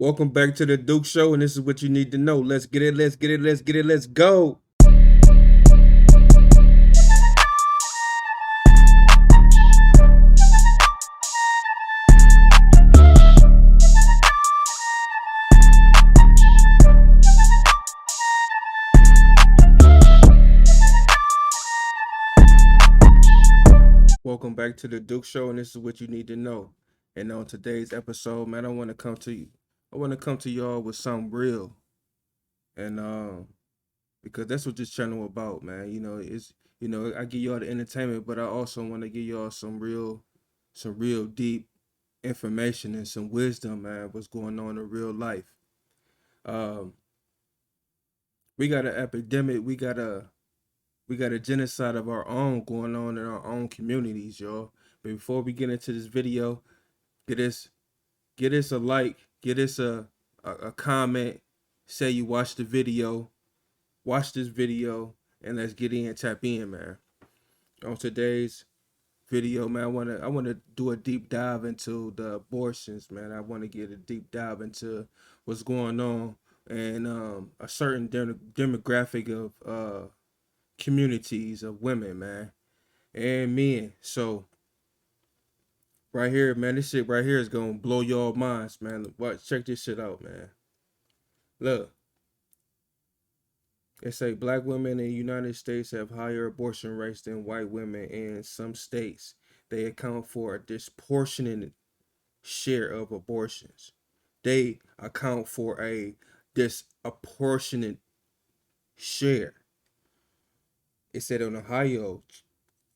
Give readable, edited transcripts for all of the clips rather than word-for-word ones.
Welcome back to the Duke Show, and this is what you need to know. Let's get it, let's get it, let's get it, let's go. Welcome back to the Duke Show, and this is what you need to know. And on today's episode, man, I want to come to y'all with something real. And because that's what this channel about, man. I give y'all the entertainment, but I also want to give y'all some real deep information and some wisdom, man, what's going on in real life. Um, we got an epidemic, we got a genocide of our own going on in our own communities, y'all. But before we get into this video, get us get us a like, get us a comment, say you watched the video, watch this video, and let's get in, tap in, man. On today's video, man, I wanna do a deep dive into the abortions, man. I wanna get a deep dive into what's going on and a certain demographic of communities of women, man, and men. So right here, man, this shit right here is gonna blow y'all minds, man. Watch, check this shit out, man. Look, it say black women in the United States have higher abortion rates than white women. In some states, they account for a disproportionate share of abortions. They account for a disproportionate share. It said in Ohio,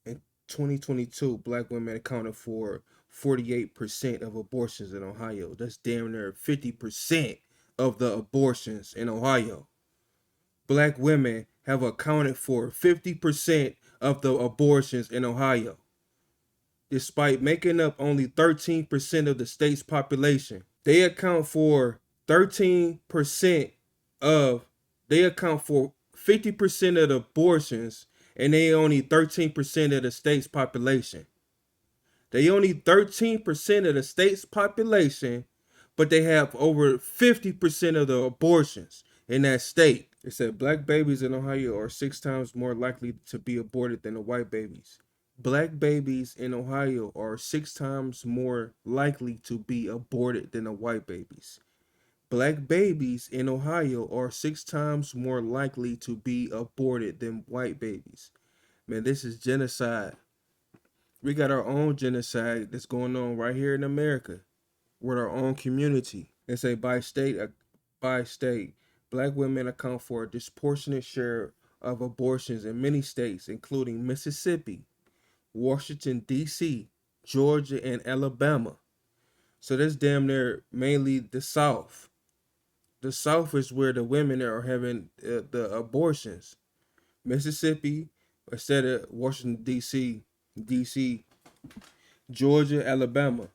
in 2022, black women accounted for 48% of abortions in Ohio. That's damn near 50% of the abortions in Ohio. Black women have accounted for 50% of the abortions in Ohio, despite making up only 13% of the state's population. They account for 13% of, they account for 50% of the abortions, and they only 13% of the state's population. They only 13% of the state's population, but they have over 50% of the abortions in that state. It said black babies in Ohio are 6 times more likely to be aborted than the white babies. Black babies in Ohio are 6 times more likely to be aborted than the white babies. Black babies in Ohio are 6 times more likely to be aborted than white babies. Man, this is genocide. We got our own genocide that's going on right here in America with our own community. They say by state, black women account for a disproportionate share of abortions in many states, including Mississippi, Washington, D.C., Georgia, and Alabama. So that's damn near mainly the South. The South is where the women are having the abortions. Mississippi, instead of Washington, D.C., Georgia, Alabama.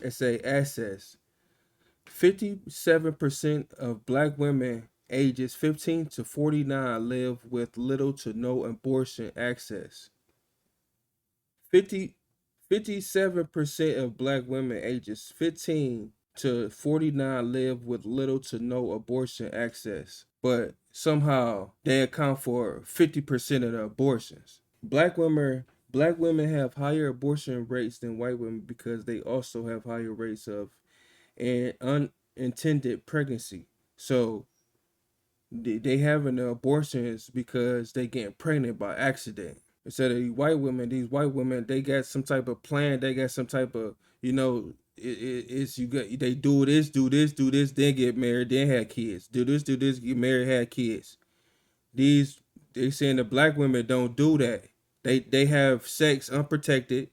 It's a access. 57% of black women ages 15 to 49 live with little to no abortion access. 50 57% of black women ages 15 to 49 live with little to no abortion access, but somehow they account for 50% of the abortions. Black women have higher abortion rates than white women because they also have higher rates of an unintended pregnancy. So they having the abortions because they getting pregnant by accident. Instead of these white women, they got some type of plan. They got some type of, it's you got they do this, then get married, then have kids. Do this, get married, have kids. These they saying the black women don't do that. They have sex unprotected.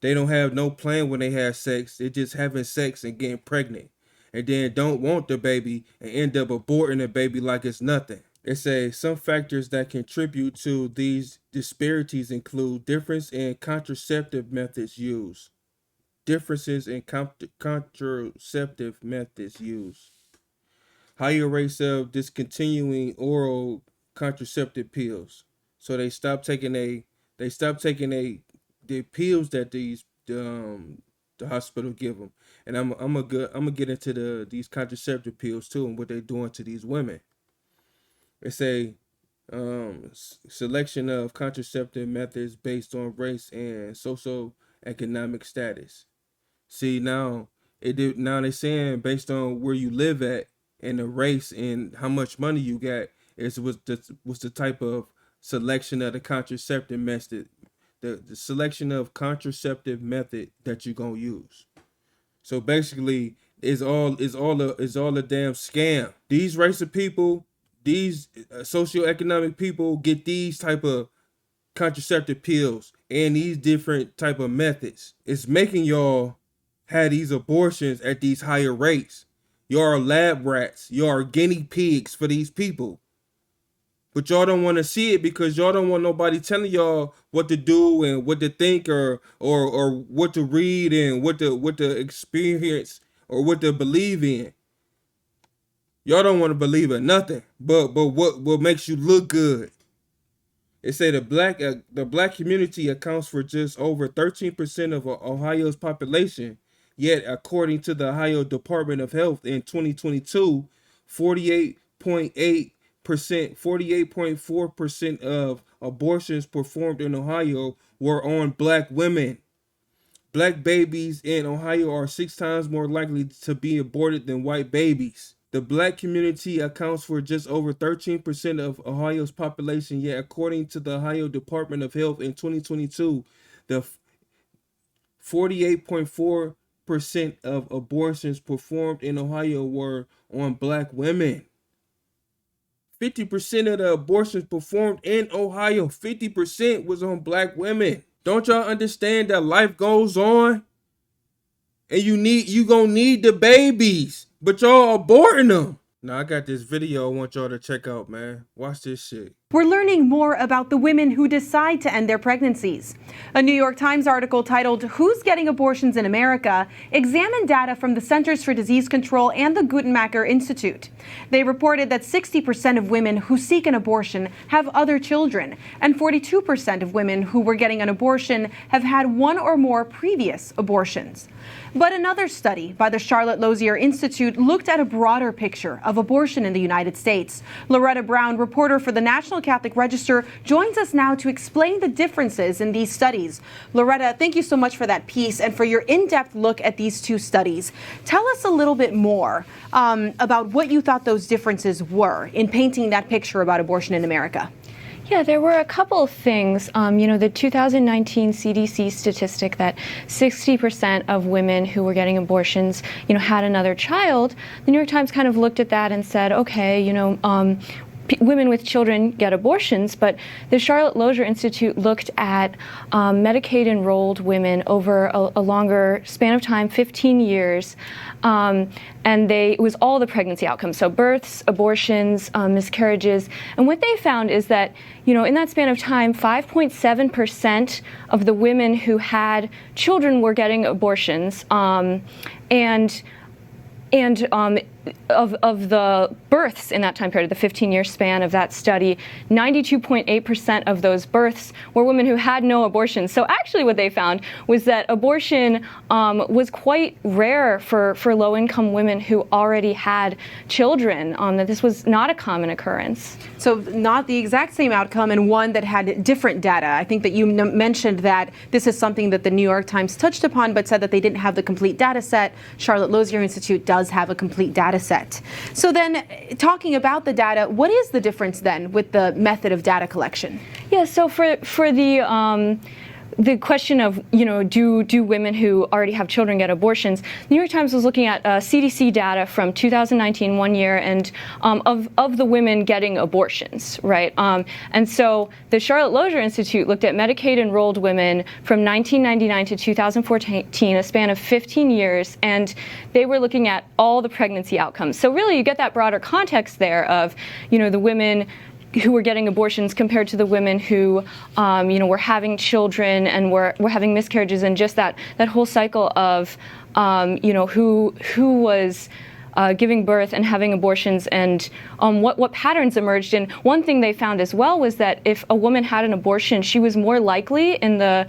They don't have no plan when they have sex. They just having sex and getting pregnant. And then don't want the baby and end up aborting the baby like it's nothing. It says some factors that contribute to these disparities include difference in contraceptive methods used. Differences in contraceptive methods used. Higher rates of discontinuing oral contraceptive pills. So they stop taking the pills that these the hospital give them. And I'm gonna get into these contraceptive pills too and what they're doing to these women. They say selection of contraceptive methods based on race and socioeconomic status. See now now they're saying based on where you live at and the race and how much money you got is was the type of selection of the contraceptive method, the selection of contraceptive method that you're gonna use. So basically, it's all a damn scam. These race of people, these socioeconomic people get these type of contraceptive pills and these different type of methods. It's making y'all have these abortions at these higher rates. Y'all are lab rats. Y'all are guinea pigs for these people. But y'all don't want to see it because y'all don't want nobody telling y'all what to do and what to think or what to read and what to experience or what to believe in. Y'all don't want to believe in nothing but what makes you look good. It say the black community accounts for just over 13% of Ohio's population. Yet, according to the Ohio Department of Health in 2022, 48.4% of abortions performed in Ohio were on black women. Black babies in Ohio are 6 times more likely to be aborted than white babies. The black community accounts for just over 13% of Ohio's population, yet according to the Ohio Department of Health in 2022, the 48.4% of abortions performed in Ohio were on black women. 50% of the abortions performed in Ohio, 50% was on black women. Don't y'all understand that life goes on? And you gonna need the babies, but y'all aborting them. Now I got this video I want y'all to check out, man. Watch this shit. We're learning more about the women who decide to end their pregnancies. A New York Times article titled "Who's Getting Abortions in America" examined data from the Centers for Disease Control and the Guttmacher Institute. They reported that 60% of women who seek an abortion have other children, and 42% of women who were getting an abortion have had one or more previous abortions. But another study by the Charlotte Lozier Institute looked at a broader picture of abortion in the United States. Loretta Brown, reporter for the National Catholic Register, joins us now to explain the differences in these studies. Loretta, thank you so much for that piece and for your in-depth look at these two studies. Tell us a little bit more about what you thought those differences were in painting that picture about abortion in America. Yeah, there were a couple of things. The 2019 CDC statistic that 60% of women who were getting abortions, had another child. The New York Times kind of looked at that and said, okay, women with children get abortions, but the Charlotte Lozier Institute looked at Medicaid-enrolled women over a longer span of time, 15 years, and it was all the pregnancy outcomes, so births, abortions, miscarriages, and what they found is that, in that span of time, 5.7% of the women who had children were getting abortions, and of the births in that time period, the 15-year span of that study, 92.8% of those births were women who had no abortions. So actually what they found was that abortion was quite rare for low-income women who already had children, that this was not a common occurrence. So not the exact same outcome, and one that had different data. I think that you mentioned that this is something that the New York Times touched upon, but said that they didn't have the complete data set. Charlotte Lozier Institute does have a complete data set. So then, talking about the data, what is the difference then with the method of data collection? Yeah, so for the question of, do women who already have children get abortions? The New York Times was looking at CDC data from 2019, 1 year, and of the women getting abortions, right? And so the Charlotte Lozier Institute looked at Medicaid-enrolled women from 1999 to 2014, a span of 15 years, and they were looking at all the pregnancy outcomes. So really, you get that broader context there of, the women who were getting abortions compared to the women who, were having children and were having miscarriages, and just that whole cycle of, who was giving birth and having abortions, and what patterns emerged. And one thing they found as well was that if a woman had an abortion, she was more likely in the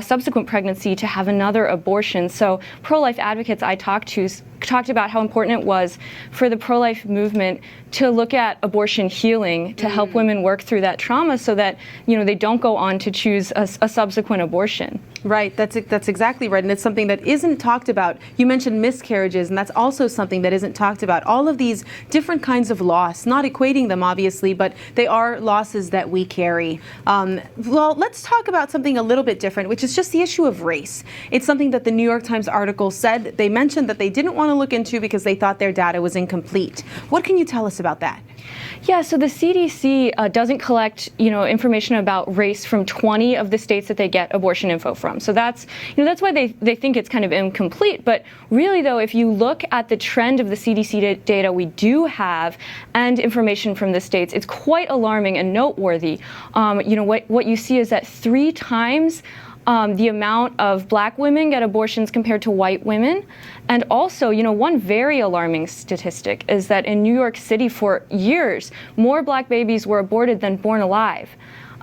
subsequent pregnancy to have another abortion. So pro-life advocates I talked to talked about how important it was for the pro-life movement to look at abortion healing to help women work through that trauma so that, you know, they don't go on to choose a subsequent abortion. Right, that's exactly right, and it's something that isn't talked about. You mentioned miscarriages, and that's also something that isn't talked about. All of these different kinds of loss, not equating them obviously, but they are losses that we carry. Well, let's talk about something a little bit different, which is just the issue of race. It's something that the New York Times article said they mentioned that they didn't want to look into because they thought their data was incomplete. What can you tell us about that? Yeah, so the CDC doesn't collect, you know, information about race from 20 of the states that they get abortion info from. So that's, you know, that's why they think it's kind of incomplete. But really, though, if you look at the trend of the CDC data we do have and information from the states, it's quite alarming and noteworthy. You know, what you see is that 3 times the amount of black women get abortions compared to white women. And also, you know, one very alarming statistic is that in New York City for years, more black babies were aborted than born alive.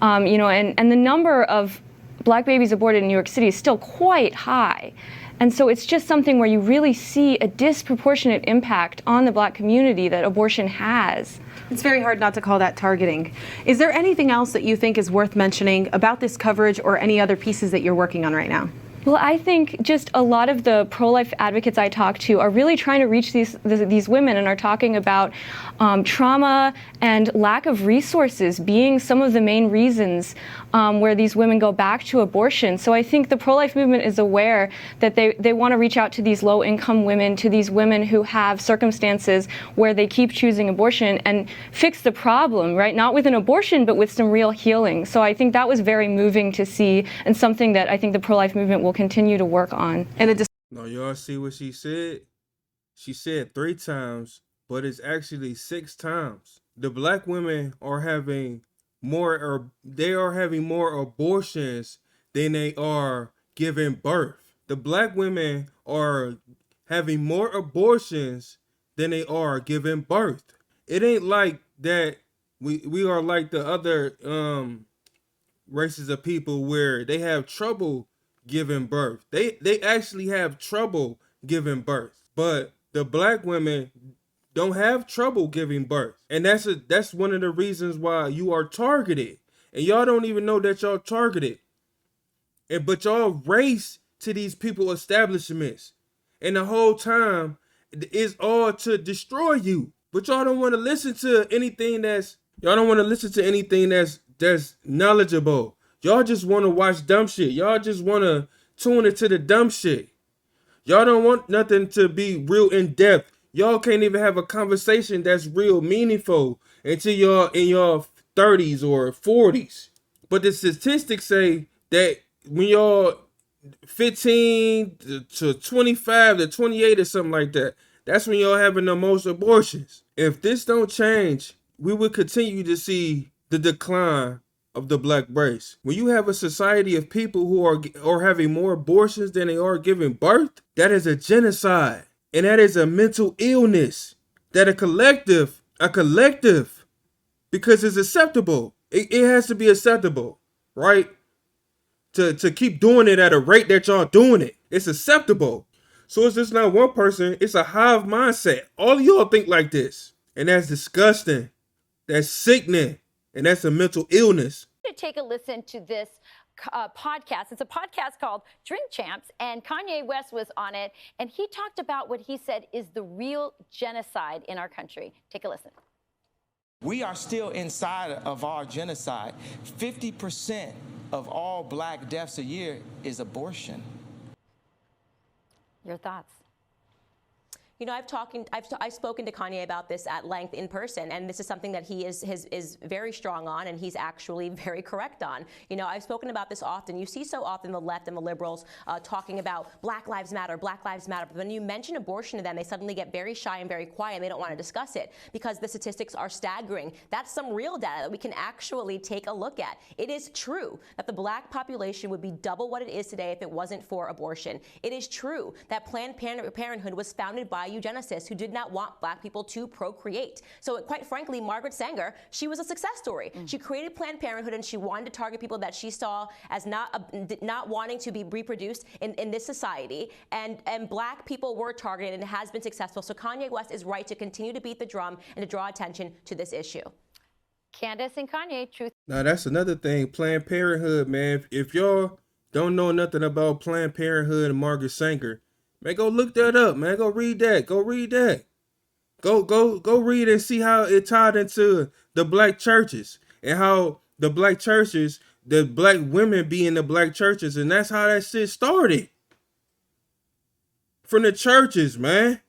You know, and the number of black babies aborted in New York City is still quite high. And so it's just something where you really see a disproportionate impact on the black community that abortion has. It's very hard not to call that targeting. Is there anything else that you think is worth mentioning about this coverage or any other pieces that you're working on right now? Well, I think just a lot of the pro-life advocates I talk to are really trying to reach these women and are talking about trauma and lack of resources being some of the main reasons where these women go back to abortion. So I think the pro-life movement is aware that they want to reach out to these low-income women, to these women who have circumstances where they keep choosing abortion and fix the problem, right? Not with an abortion, but with some real healing. So I think that was very moving to see and something that I think the pro-life movement will continue to work on. No, y'all see what she said? She said 3 times, but it's actually 6 times. The black women are having more abortions than they are giving birth. The black women are having more abortions than they are giving birth. It ain't like that we are like the other races of people where they have trouble giving birth. They actually have trouble giving birth. But the black women don't have trouble giving birth. And that's one of the reasons why you are targeted. And y'all don't even know that y'all targeted. But y'all race to these people establishments. And the whole time it's all to destroy you. But y'all don't want to listen to anything that's knowledgeable. Y'all just want to watch dumb shit. Y'all just want to tune into the dumb shit. Y'all don't want nothing to be real in depth. Y'all can't even have a conversation that's real meaningful until y'all in your 30s or 40s. But the statistics say that when y'all 15 to 25 to 28 or something like that, that's when y'all having the most abortions. If this don't change, we will continue to see the decline of the black race. When you have a society of people who are having more abortions than they are giving birth, that is a genocide. And that is a mental illness. That a collective, because it's acceptable. It has to be acceptable, right? To keep doing it at a rate that y'all doing it. It's acceptable. So it's just not one person, it's a hive mindset. All of y'all think like this. And that's disgusting. That's sickening. And that's a mental illness. To take a listen to this podcast. It's a podcast called Drink Champs, and Kanye West was on it, and he talked about what he said is the real genocide in our country. Take a listen. We are still inside of our genocide. 50% of all black deaths a year is abortion. Your thoughts? You know, I've spoken to Kanye about this at length in person, and this is something that he is very strong on, and he's actually very correct on. You know, I've spoken about this often. You see so often the left and the liberals talking about Black Lives Matter, Black Lives Matter. But when you mention abortion to them, they suddenly get very shy and very quiet, and they don't want to discuss it because the statistics are staggering. That's some real data that we can actually take a look at. It is true that the black population would be double what it is today if it wasn't for abortion. It is true that Planned Parenthood was founded by eugenicists who did not want black people to procreate. So quite frankly, Margaret Sanger, she was a success story. She created Planned Parenthood, and she wanted to target people that she saw as not wanting to be reproduced in this society. And black people were targeted, and it has been successful. So Kanye West is right to continue to beat the drum and to draw attention to this issue. Candace and Kanye, truth. Now that's another thing. Planned Parenthood, man. If y'all don't know nothing about Planned Parenthood and Margaret Sanger, man, go look that up, man. Go read that. Go read that. Go read and see how it tied into the black churches and how the black churches, the black women be in the black churches, and that's how that shit started. From the churches, man.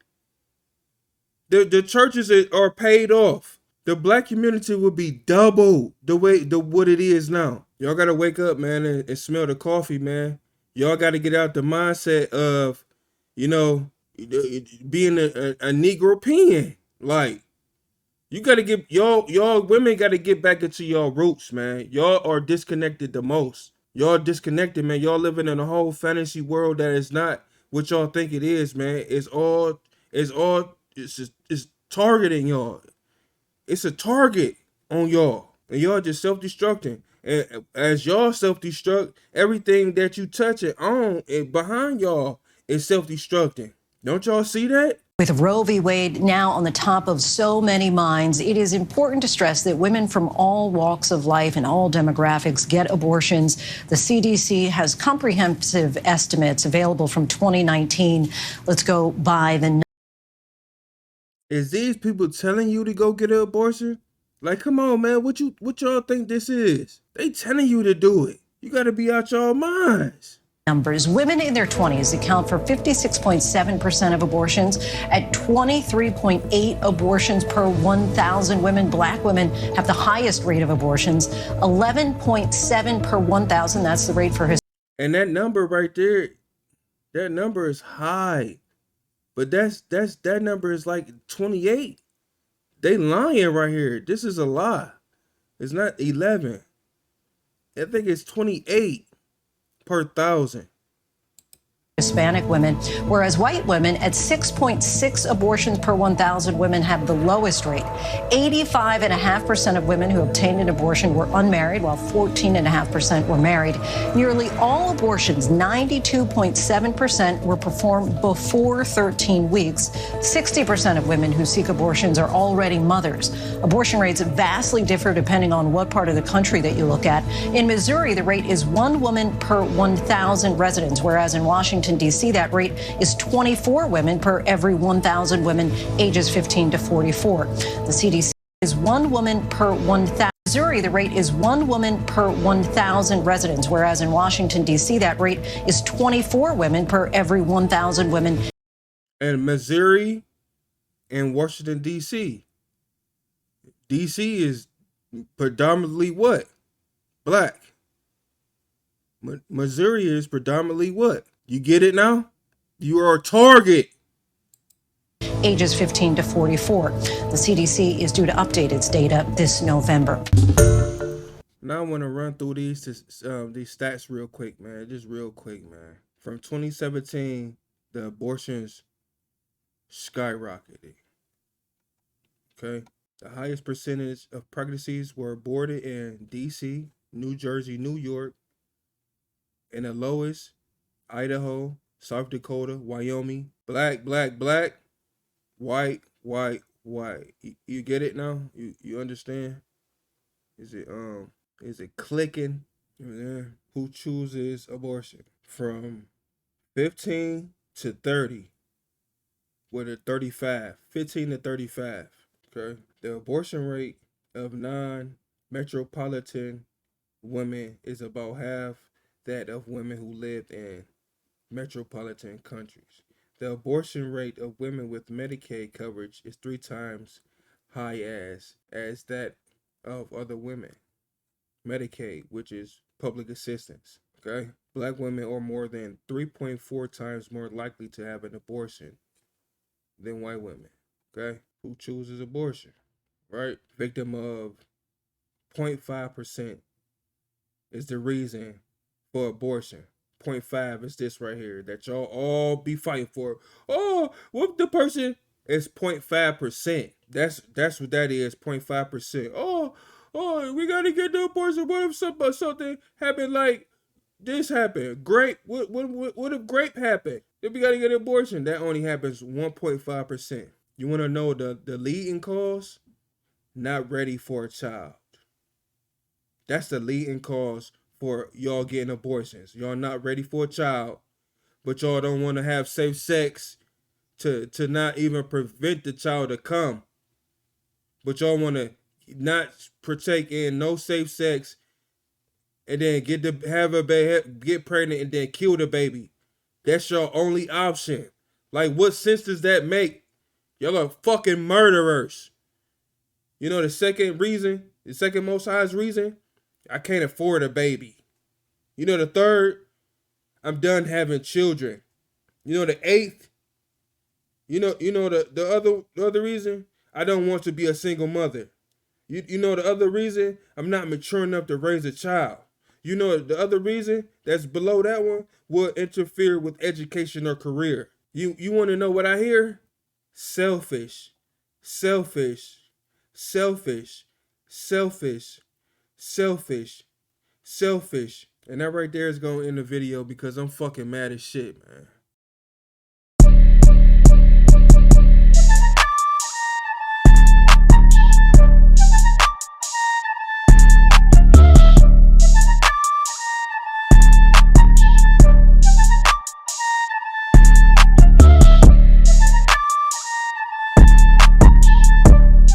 The churches are paid off. The black community would be double what it is now. Y'all gotta wake up, man, and smell the coffee, man. Y'all gotta get out the mindset of, being a Negro peon. Like, you gotta get y'all women gotta get back into y'all roots, man. Y'all are disconnected the most. Y'all disconnected, man. Y'all living in a whole fantasy world that is not what y'all think it is, man. It's targeting y'all. It's a target on y'all, and y'all just self-destructing. And as y'all self-destruct, everything that you touch it on and behind y'all is self-destructing. Don't y'all see that? With Roe v. Wade now on the top of so many minds, it is important to stress that women from all walks of life and all demographics get abortions. The CDC has comprehensive estimates available from 2019. Let's go by the. Is these people telling you to go get an abortion? Like, come on, man. What y'all think this is? They telling you to do it. You got to be out y'all minds. Numbers. Women in their 20s account for 56.7% of abortions at 23.8 abortions per 1,000 women. Black women have the highest rate of abortions, 11.7 per 1,000. That's the rate for his. And that number right there, that number is high. But that number is like 28. They lying right here. This is a lie. It's not 11. I think it's 28 per 1,000. Hispanic women, whereas white women at 6.6 abortions per 1,000 women have the lowest rate. 85.5% of women who obtained an abortion were unmarried, while 14.5% were married. Nearly all abortions, 92.7%, were performed before 13 weeks. 60% of women who seek abortions are already mothers. Abortion rates vastly differ depending on what part of the country that you look at. In Missouri, the rate is 1 woman per 1,000 residents, whereas in Washington, D.C., that rate is 24 women per every 1,000 women ages 15 to 44. The CDC is 1 woman per 1,000. Missouri, the rate is 1 woman per 1,000 residents, whereas in Washington, D.C., that rate is 24 women per every 1,000 women. And Missouri and Washington, D.C. D.C. is predominantly what? Black. Missouri is predominantly what? You get it now? You are a target. Ages 15 to 44. The CDC is due to update its data this November. Now I want to run through these stats real quick, man. Just real quick, man. From 2017, the abortions skyrocketed. Okay? The highest percentage of pregnancies were aborted in D.C., New Jersey, New York, and the lowest, Idaho, South Dakota, Wyoming. Black, black, black. White, white, white. You get it now? You understand? Is it clicking? Yeah. Who chooses abortion? From 15 to 30. With a 35. 15 to 35. Okay. The abortion rate of non-metropolitan women is about half that of women who lived in metropolitan countries. The abortion rate of women with Medicaid coverage is 3 times high as that of other women. Medicaid, which is public assistance. Okay. Black women are more than 3.4 times more likely to have an abortion than white women. Okay. Who chooses abortion? Right? Victim of 0.5% is the reason for abortion. 0.5 is this right here that y'all all be fighting for. Oh, what the person is 0.5%. That's what that is, 0.5%. Oh, we gotta get the abortion. What if something happened like this happened? Grape. What if grape happened? If we gotta get an abortion, that only happens 1.5%. You wanna know the leading cause? Not ready for a child. That's the leading cause for y'all getting abortions. Y'all not ready for a child, but y'all don't want to have safe sex to not even prevent the child to come. But y'all want to not partake in no safe sex and then have a baby, get pregnant and then kill the baby. That's your only option. Like, what sense does that make? Y'all are fucking murderers. You know the second most highest reason? I can't afford a baby. You know the third? I'm done having children. You know the eighth? You know the other reason? I don't want to be a single mother. You know the other reason? I'm not mature enough to raise a child. You know the other reason that's below that one will interfere with education or career. You want to know what I hear? Selfish, selfish, selfish, selfish, selfish, selfish. And that right there is going to end the video because I'm fucking mad as shit, man.